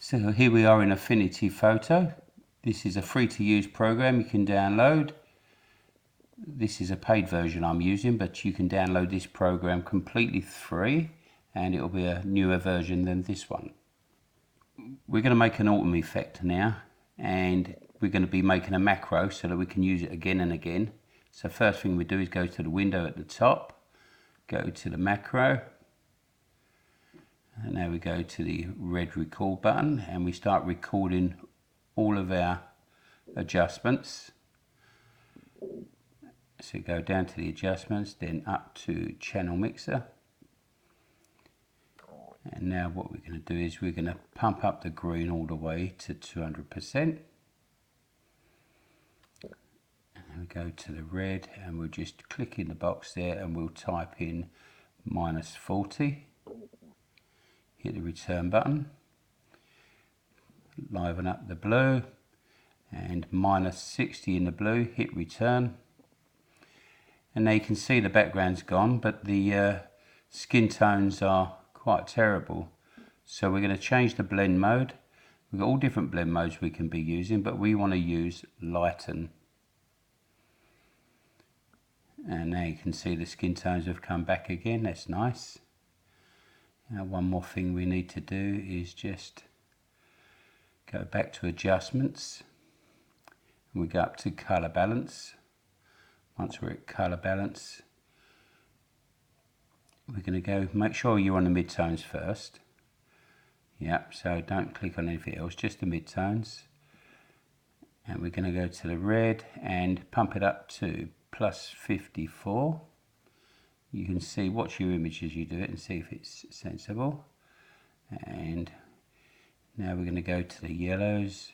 So here we are in Affinity Photo. This is a free to use program you can download. This is a paid version I'm using, but you can download this program completely free and it will be a newer version than this one. We're going to make an autumn effect now, and we're going to be making a macro so that we can use it again and again. So first thing we do is go to the window at the top, go to the macro, and now we go to the red record button and we start recording all of our adjustments. So go down to the adjustments, then up to channel mixer. And now what we're going to do is we're going to pump up the green all the way to 200%. And then we go to the red and we'll just click in the box there and we'll type in -40. Hit the return button. Liven up the blue and -60 in the blue. Hit return. And now you can see the background's gone, but the skin tones are quite terrible. So we're going to change the blend mode. We've got all different blend modes we can be using, but we want to use lighten. And now you can see the skin tones have come back again. That's nice. Now one more thing we need to do is just go back to adjustments. And we go up to color balance. Once we're at color balance, we're going to go, make sure you're on the midtones first. Yep, so don't click on anything else, just the midtones. And we're going to go to the red and pump it up to +54. You can see, watch your image as you do it and see if it's sensible. And now we're going to go to the yellows,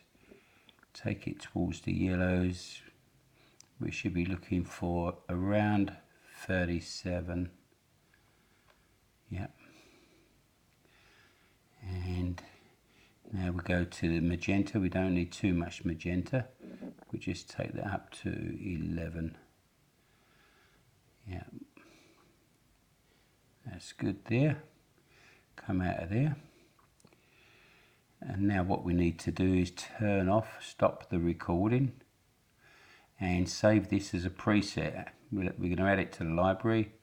take it towards the yellows. We should be looking for around 37. Yep. And now we go to the magenta. We don't need too much magenta. We just take that up to 11. Yep. That's good there. Come out of there. And now what we need to do is turn off, stop the recording, and save this as a preset. We're going to add it to the library.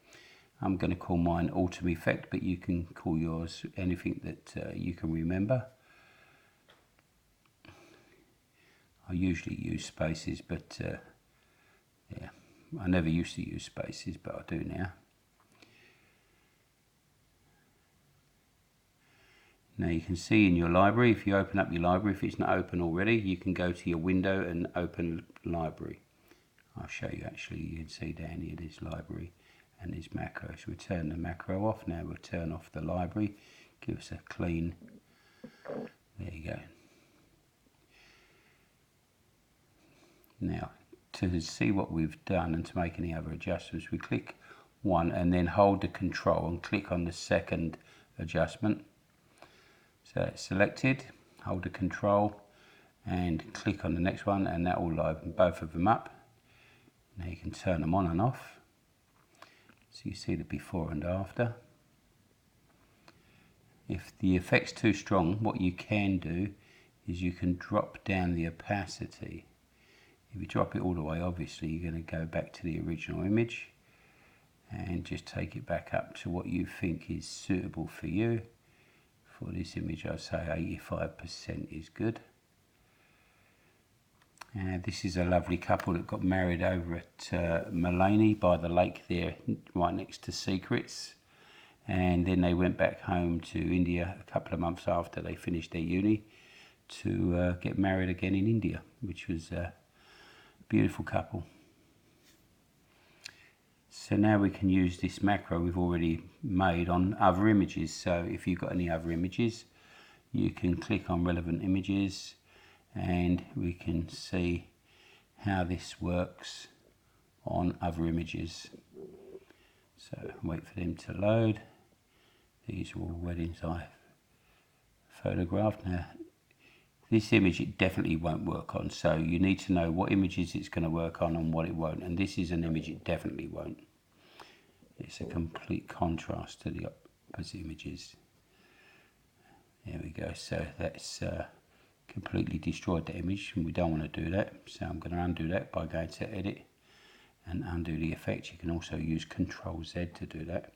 I'm going to call mine Autumn Effect, but you can call yours anything that you can remember. I usually use spaces, but yeah, I never used to use spaces, but I do now. Now you can see in your library, if you open up your library, if it's not open already, you can go to your window and open library. I'll show you actually, you can see down here this library and this macro. So we turn the macro off, now we'll turn off the library, give us a clean, there you go. Now to see what we've done and to make any other adjustments, we click one and then hold the control and click on the second adjustment. So it's selected, hold the control and click on the next one and that will liven both of them up. Now you can turn them on and off. So you see the before and after. If the effect's too strong, what you can do is you can drop down the opacity. If you drop it all the way, obviously you're going to go back to the original image and just take it back up to what you think is suitable for you. For this image, I'd say 85% is good. And this is a lovely couple that got married over at Maleny by the lake there, right next to Secrets. And then they went back home to India a couple of months after they finished their uni to get married again in India, which was a beautiful couple. So now we can use this macro we've already made on other images. So if you've got any other images, you can click on relevant images and we can see how this works on other images. So wait for them to load. These are all weddings I photographed. Now this image it definitely won't work on, so you need to know what images it's going to work on and what it won't, and this is an image it definitely won't. It's a complete contrast to the opposite images. There we go. So that's completely destroyed the image, and we don't want to do that. So I'm going to undo that by going to Edit and undo the effect. You can also use Control Z to do that.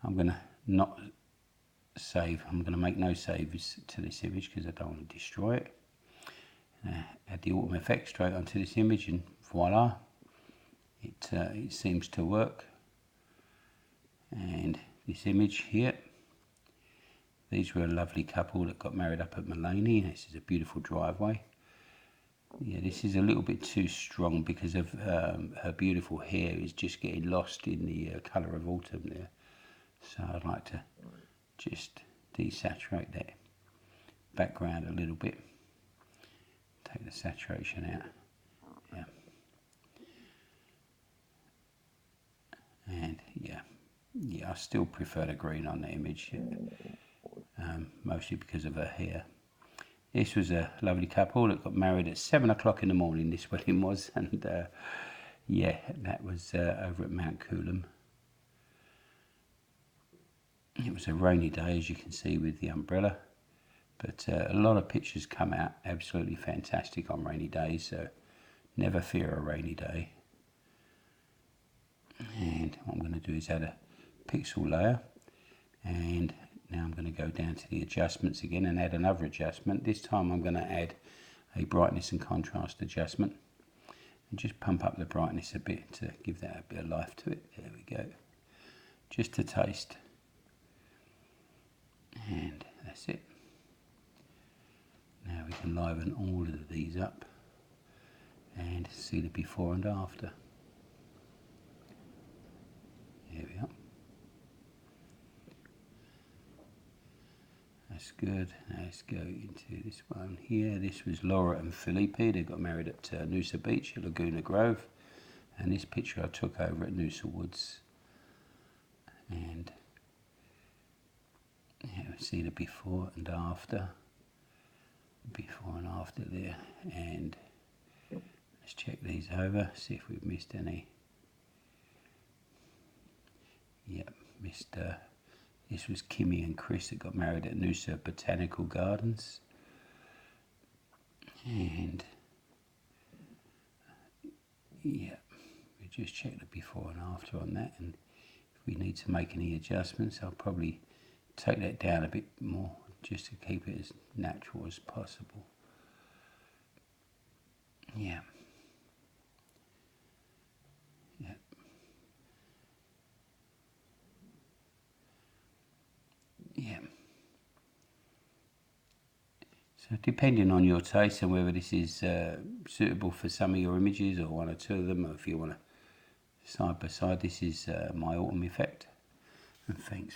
I'm going to not save. I'm going to make no saves to this image because I don't want to destroy it. Add the autumn effect straight onto this image, and voila, it seems to work. And this image here, these were a lovely couple that got married up at Maleny. This is a beautiful driveway. Yeah, this is a little bit too strong because of her beautiful hair is just getting lost in the colour of autumn there. So I'd like to just desaturate that background a little bit. Take the saturation out. Yeah. And yeah, I still prefer the green on the image, mostly because of her hair. This was a lovely couple that got married at 7 o'clock in the morning, this wedding was, and yeah, that was over at Mount Coolum. It was a rainy day, as you can see, with the umbrella, but a lot of pictures come out absolutely fantastic on rainy days, so never fear a rainy day. And what I'm going to do is add a pixel layer, and now I'm going to go down to the adjustments again and add another adjustment. This time I'm going to add a brightness and contrast adjustment and just pump up the brightness a bit to give that a bit of life to it. There we go, just a taste, and that's it. Now we can liven all of these up and see the before and after. There we are. That's good. Now let's go into this one here. This was Laura and Felipe. They got married at Noosa Beach at Laguna Grove. And this picture I took over at Noosa Woods. And yeah, we see the before and after. Before and after there. And let's check these over, see if we've missed any. Yep, missed. This was Kimmy and Chris that got married at Noosa Botanical Gardens. And yeah, we just check the before and after on that, and if we need to make any adjustments, I'll probably take that down a bit more just to keep it as natural as possible. Yeah. Yeah. Yeah. So depending on your taste and whether this is suitable for some of your images or one or two of them, or if you want to side by side, this is my autumn effect. And thanks for